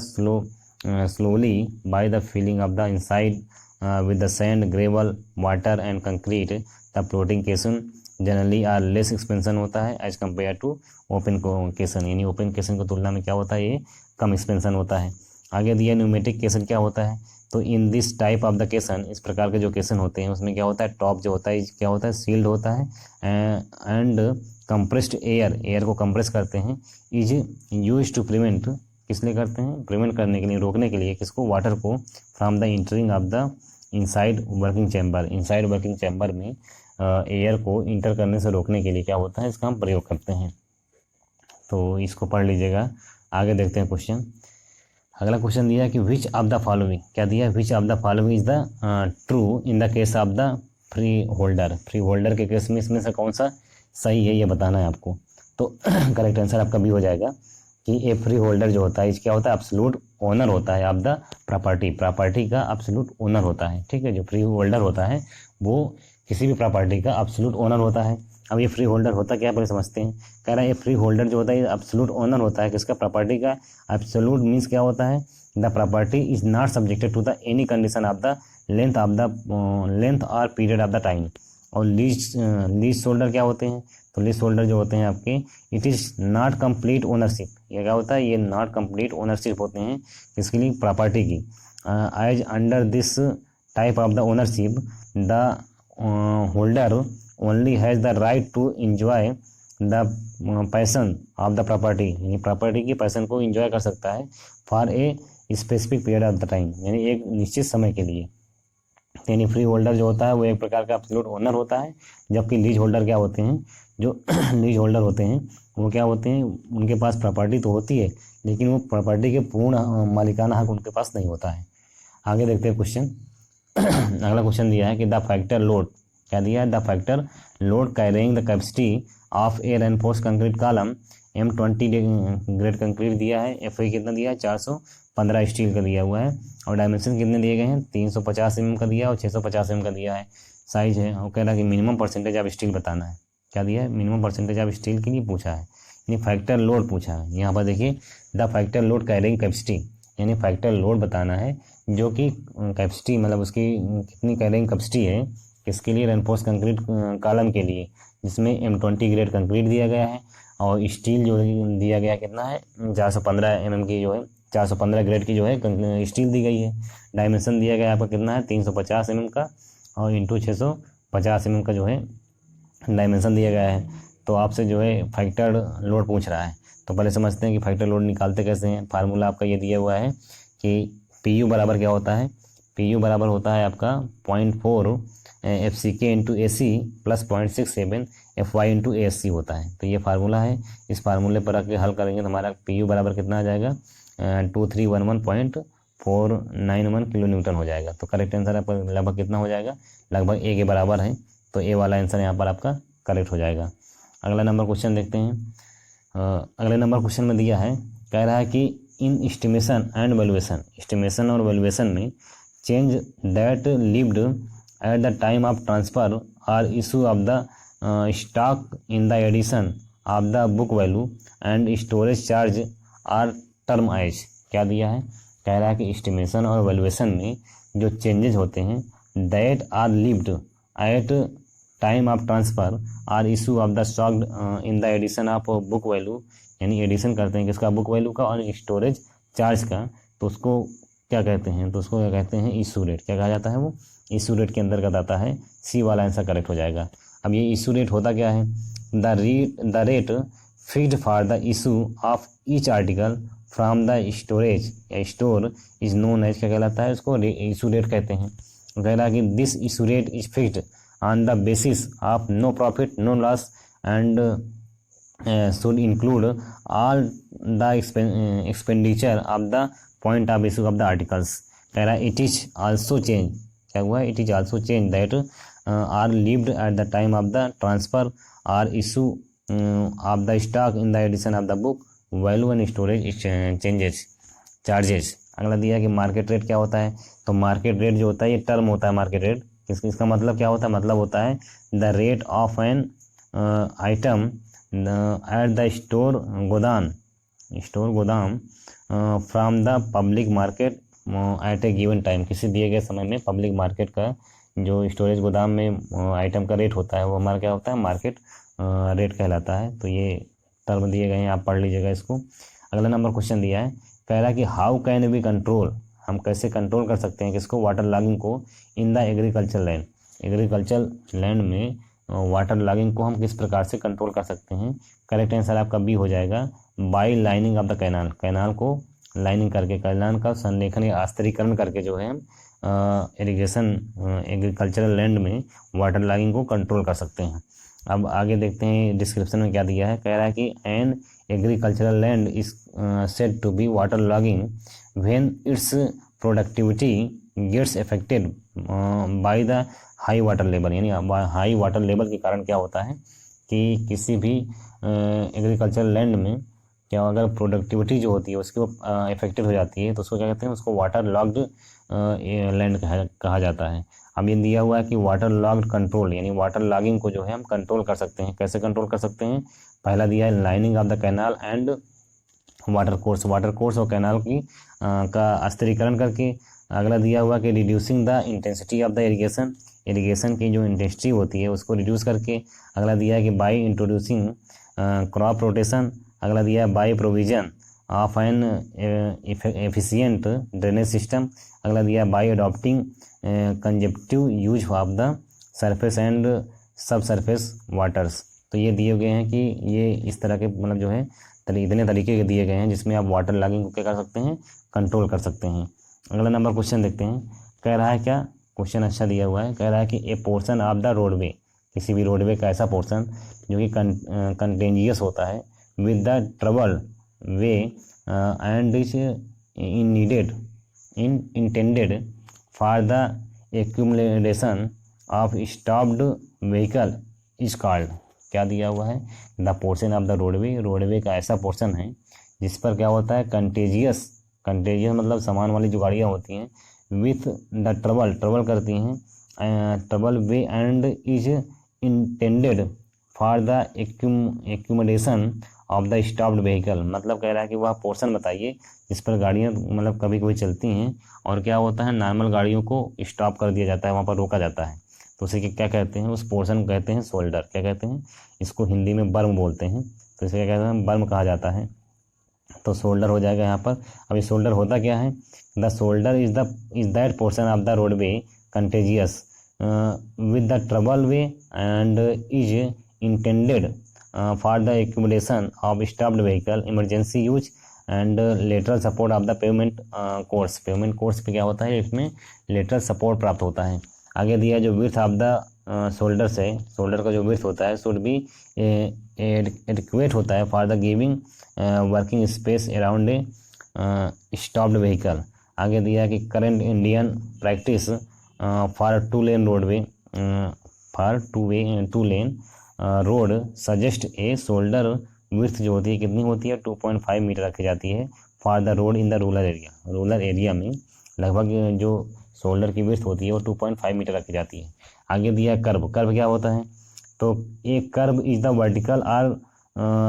slowly by the filling of the inside with the sand, gravel, water and concrete, the floating caisson generally are less expansion होता है as compared to open caisson, यानी open caisson की तुलना में क्या होता है, ये कम एक्सपेंशन होता है। आगे दिया न्यूमेटिक केसन क्या होता है, तो in this type of the केसन, इस प्रकार के जो केसन होते हैं उसमें क्या होता है, टॉप जो होता है क्या होता है, सील्ड होता है एंड कंप्रेस्ड एयर को कंप्रेस करते हैं, इज यूज टू प्रिवेंट, किस लिए करते हैं, प्रिवेंट करने के लिए, रोकने के लिए, किसको, वाटर को, from the entering of the inside working chamber, inside working chamber में एयर को इंटर करने से रोकने के लिए क्या होता है, इसका हम प्रयोग करते हैं। तो इसको पढ़ लीजिएगा। आगे देखते हैं क्वेश्चन। अगला क्वेश्चन दिया है कि विच ऑफ द फॉलोइंग, क्या दिया है, विच of the following is the true in the case of the free holder, free holder के केस में इसमें से कौन सा सही है ये बताना है आपको। तो करेक्ट आंसर आपका भी हो जाएगा कि ए फ्री होल्डर जो होता है क्या होता है, एब्सोल्यूट ओनर होता है ऑफ द प्रॉपर्टी, प्रॉपर्टी का एब्सोल्यूट ओनर होता है। ठीक है, जो फ्री होल्डर होता है वो किसी भी प्रॉपर्टी का एब्सोल्यूट ओनर होता है। अब ये फ्री होल्डर होता क्या है पहले समझते हैं। कह रहा है ये फ्री होल्डर जो होता है ये एब्सोल्यूट ओनर होता है किसका, प्रॉपर्टी का। एब्सोल्यूट मीन्स क्या होता है, the property is not subjected to the any condition of the length और पीरियड ऑफ द टाइम। और लीज होल्डर क्या होते हैं, तो लीज होल्डर जो होते हैं आपके, it is not complete ownership, ये क्या होता है, ये नॉट कंप्लीट ओनरशिप होते हैं किसके लिए, प्रॉपर्टी की। As under this type of the ownership the holder only has the right to enjoy the possession of the property, यानी प्रॉपर्टी की पैसन को इंजॉय कर सकता है for a specific period of the time, यानी एक निश्चित समय के लिए। यानी फ्री होल्डर जो होता है वो एक प्रकार का एब्सोल्यूट ओनर होता है, जबकि लीज होल्डर क्या होते हैं, जो लीज होल्डर होते हैं वो क्या होते हैं, उनके पास प्रॉपर्टी तो होती है लेकिन वो प्रॉपर्टी के पूर्ण मालिकाना हक उनके पास नहीं होता है। आगे देखते हैं क्वेश्चन। अगला क्वेश्चन दिया है कि द फैक्टर लोड, क्या दिया है, the factor load carrying the capacity of A reinforce concrete column M20 grade concrete दिया है, FI कितना दिया है, 415 स्टील का दिया हुआ है, और डायमेंशन कितने दिए गए हैं, 350 mm का दिया और 650 mm का दिया है, साइज है। और कह रहा है कि मिनिमम परसेंटेज ऑफ स्टील बताना है, क्या दिया है, मिनिमम परसेंटेज ऑफ स्टील के लिए पूछा है, यानी फैक्टर लोड पूछा है। यहाँ पर देखिए the factor load carrying capacity, यानी फैक्टर लोड बताना है जो कि कैपेसिटी मतलब उसकी कितनी कैरिंग कैपेसिटी है किसके लिए, रेनफोर्स कंक्रीट कॉलम के लिए, जिसमें M20 ग्रेड कंक्रीट दिया गया है और स्टील जो दिया गया कितना है, 415 mm की जो है, 415 ग्रेड की जो है स्टील दी गई है। डायमेंशन दिया गया आपका कितना है, 350 mm का और इंटू 650 mm का जो है डायमेंशन दिया गया है। तो आपसे जो है फैक्टर लोड पूछ रहा है, तो पहले समझते हैं कि फैक्टर लोड निकालते कैसे हैं। फार्मूला आपका ये दिया हुआ है कि PU बराबर क्या होता है, PU बराबर होता है आपका 0.4 FCK into AC plus 0.67 FY into ASC होता है। तो ये फार्मूला है, इस फार्मूले पर आके हल करेंगे तो हमारा PU बराबर कितना आ जाएगा, 2311.491 किलो न्यूटन हो जाएगा। तो करेक्ट आंसर आपका लगभग कितना हो जाएगा, लगभग A के बराबर है, तो A वाला आंसर यहाँ पर आपका करेक्ट हो जाएगा। अगला नंबर क्वेश्चन देखते हैं। अगले नंबर क्वेश्चन में दिया है, कह रहा है कि in estimation and valuation, estimation और वैल्यूएशन में change that levied at the time of transfer और issue of the stock in the addition of the book value and storage charge are term as, क्या दिया है, कह रहा है कि एस्टिमेशन और वैल्यूएशन में जो चेंजेस होते हैं that are levied at time of transfer और issue of the stock in the addition of book value, यानी एडिशन करते हैं किसका, बुक वैल्यू का और स्टोरेज चार्ज का, तो उसको क्या कहते हैं, तो उसको क्या कहते हैं, इशू रेट, क्या कहा जाता है, वो इशू रेट के अंतर्गत आता है। C वाला आंसर करेक्ट हो जाएगा। अब ये इशू रेट होता क्या है, the rate fixed for the issue of each article from the storage या स्टोर इज नोन एज, क्या कहलाता है, उसको इशू रेट कहते हैं। कह रहा है कि this issue rate is fixed on the basis of no profit no loss and should include all the expenditure of the point of issue of the articles। कह रहा है it is also change, क्या हुआ, it is also change that are lived at the time of the transfer or issue of the stock in the edition of the book value and storage changes charges। अगला दिया कि market rate क्या होता है, तो market rate जो होता है ये टर्म होता है। मार्केट रेट इसका मतलब क्या होता है, मतलब होता है the rate of an item at the store गोदाम from the public market at A given time, किसी दिए गए समय में पब्लिक मार्केट का जो स्टोरेज गोदाम में आइटम का रेट होता है वो हमारा क्या होता है, मार्केट रेट कहलाता है। तो ये टर्म दिए गए हैं, आप पढ़ लीजिएगा इसको। अगला नंबर क्वेश्चन दिया है, कह रहा है कि हाउ कैन वी कंट्रोल, हम कैसे कंट्रोल कर सकते हैं किसको, वाटर लॉगिंग को, in the agriculture land, agriculture land में वाटर लॉगिंग को हम किस प्रकार से कंट्रोल कर सकते हैं। करेक्ट आंसर आपका बी हो जाएगा, by lining of the canal, canal को लाइनिंग करके, कैनाल का संरेखन या आस्तरीकरण करके जो है इरिगेशन एग्रीकल्चरल लैंड में वाटर लॉगिंग को कंट्रोल कर सकते हैं। अब आगे देखते हैं डिस्क्रिप्शन में क्या दिया है, कह रहा है कि an agricultural land is said to be water logging when its productivity gets affected by the high water level, यानी हाई वाटर लेवल के कारण क्या होता है कि किसी भी एग्रीकल्चर लैंड में क्या अगर प्रोडक्टिविटी जो होती है उसकी वो इफेक्टेड हो जाती है तो उसको क्या कहते हैं, उसको वाटर लॉग्ड लैंड कहा जाता है। अब ये दिया हुआ है कि वाटर लॉग्ड कंट्रोल, यानी वाटर लॉगिंग को जो है हम कंट्रोल कर सकते हैं। कैसे कंट्रोल कर सकते हैं, पहला दिया है lining of the canal and water course, water course और कैनाल की का स्थिरीकरण करके। अगला दिया हुआ कि reducing the intensity of the irrigation, irrigation की जो इंटेंसिटी होती है उसको रिड्यूस करके। अगला दिया है कि बाय इंट्रोड्यूसिंग क्रॉप रोटेशन। अगला दिया है by provision of an efficient drainage system. अगला दिया है by adopting conjunctive use of the surface and sub surface waters. तो ये दिए गए हैं कि ये इस तरह के मतलब जो है इतने तरीके के दिए गए हैं जिसमें आप वाटर लॉगिंग को क्या कर सकते हैं, कंट्रोल कर सकते हैं। अगला नंबर क्वेश्चन देखते हैं, कह रहा है क्या, क्वेश्चन अच्छा दिया हुआ है, कह रहा है कि ए पोर्शन ऑफ द रोडवे, किसी भी रोडवे का ऐसा पोर्शन जो कि कंटेंजियस होता है with the trouble way and is intended for the accumulation of stopped vehicle is called, क्या दिया हुआ है, the portion of the roadway, roadway का ऐसा पोर्शन है जिस पर क्या होता है कंटेजियस, कंटेजियस मतलब सामान वाली जो गाड़ियाँ होती हैं, विथ द ट्रबल, ट्रबल करती हैं, trouble way and is intended for the accumulation of the stopped vehicle, मतलब कह रहा है कि वह पोर्शन बताइए जिस पर गाड़ियाँ मतलब कभी कभी चलती हैं और क्या होता है नॉर्मल गाड़ियों को स्टॉप कर दिया जाता है, वहाँ पर रोका जाता है, तो उसे क्या कहते हैं, उस पोर्शन को कहते हैं शोल्डर। क्या कहते हैं, इसको हिंदी में बर्म बोलते हैं, तो इसे क्या कहते हैं, बर्म कहा जाता है। तो शोल्डर हो जाएगा यहाँ पर। अब ये शोल्डर होता क्या है, the shoulder is that portion of the roadway contagious with the trouble way and is intended for the accumulation of stopped vehicle, emergency use and lateral support of the payment course, payment course पे क्या होता है, इसमें lateral support प्राप्त होता है। आगे दिया जो विड्थ ऑफ द शोल्डर से, शोल्डर का जो विड्थ होता है शुड बी एडिक्वेट होता है for the giving working space around a stopped vehicle. आगे दिया कि current Indian practice for two lane roadway, for two lane road suggest A shoulder width जो होती है कितनी होती है, 2.5 मीटर रखी जाती है for the road in the rural area, rural area में लगभग जो शोल्डर की विड्थ होती है वो 2.5 मीटर रखी जाती है। आगे दिया कर्व, कर्व क्या होता है, तो एक कर्व इज द वर्टिकल और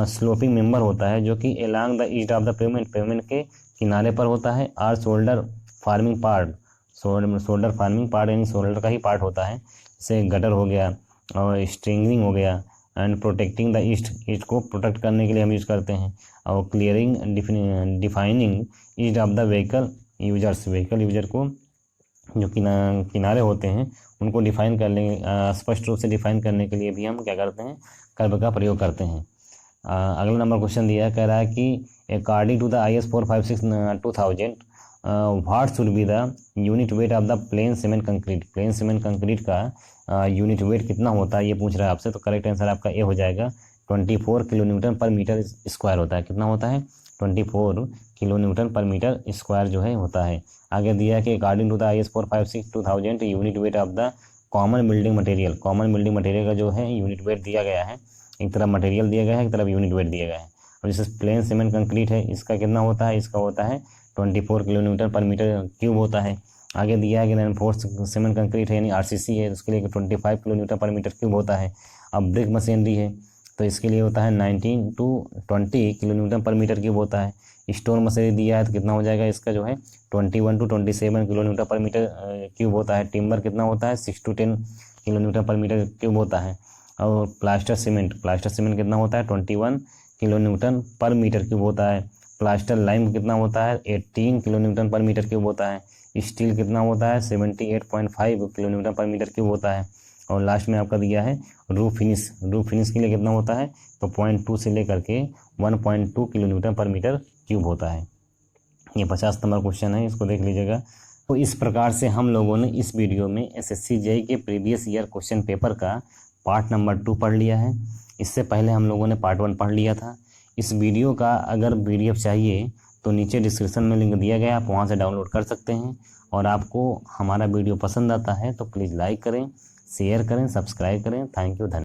स्लोपिंग मेंबर होता है जो कि along the east of the payment, payment के किनारे पर होता है, और shoulder farming part, shoulder farming part यानी शोल्डर का ही पार्ट होता है, जैसे गटर हो गया और स्ट्रिंगिंग हो गया, and protecting the east, east को प्रोटेक्ट करने के लिए हम यूज़ करते हैं, और clearing defining east of the vehicle users, vehicle user को जो किनारे होते हैं उनको डिफाइन करने, स्पष्ट रूप से डिफाइन करने के लिए भी हम क्या करते हैं, कर्व का प्रयोग करते हैं। अगला नंबर क्वेश्चन दिया है, कह रहा है कि according to the IS 456/2000 what should be the unit weight of the plain cement concrete, plain cement concrete का यूनिट वेट कितना होता है ये पूछ रहा है आपसे। तो करेक्ट आंसर आपका ए हो जाएगा, 24 kilo newton per metre square होता है। कितना होता है, 24 kilo newton per metre square जो है होता है। आगे दिया है कि according to the IS 456/2000 unit weight of the common building material, common building material का जो है यूनिट वेट दिया गया है, एक तरफ मटेरियल दिया गया है एक तरफ यूनिट वेट दिया गया है। और जैसे प्लेन सीमेंट कंक्रीट है इसका कितना होता है, इसका होता है 24 kilo newton per metre cube होता है। आगे दिया है कि रेनफोर्स सीमेंट कंक्रीट है यानी RCC है, उसके लिए 25 kilo newton per metre cube होता है। अब ब्रिक मशीनरी है तो इसके लिए होता है 19 to 20 kilo newton per metre cube होता है। स्टोन मशीनरी दिया है तो कितना हो जाएगा इसका जो है 21 to 27 kilo newton per metre cube होता है। टिम्बर कितना होता है 6 to 10 kilo newton per metre cube होता है। और प्लास्टर सीमेंट कितना होता है 21 kilo newton per metre cube होता है। प्लास्टर लाइम कितना होता है 18 kilo newton per metre cube होता है। स्टील कितना होता है 78.5 kilo newton per metre cube होता है। और लास्ट में आपका दिया है रूफ फिनिश के लिए कितना होता है तो 0.2 से लेकर के 1.2 kilo newton per metre cube होता है। ये 50 नंबर क्वेश्चन है, इसको देख लीजिएगा। तो इस प्रकार से हम लोगों ने इस वीडियो में एसएससी जेईई के प्रीवियस ईयर क्वेश्चन पेपर का पार्ट नंबर 2 पढ़ लिया है। इससे पहले हम लोगों ने पार्ट 1 पढ़ लिया था। इस वीडियो का अगर PDF चाहिए तो नीचे डिस्क्रिप्शन में लिंक दिया गया है, आप वहाँ से डाउनलोड कर सकते हैं। और आपको हमारा वीडियो पसंद आता है तो प्लीज़ लाइक करें, शेयर करें, सब्सक्राइब करें। Thank you.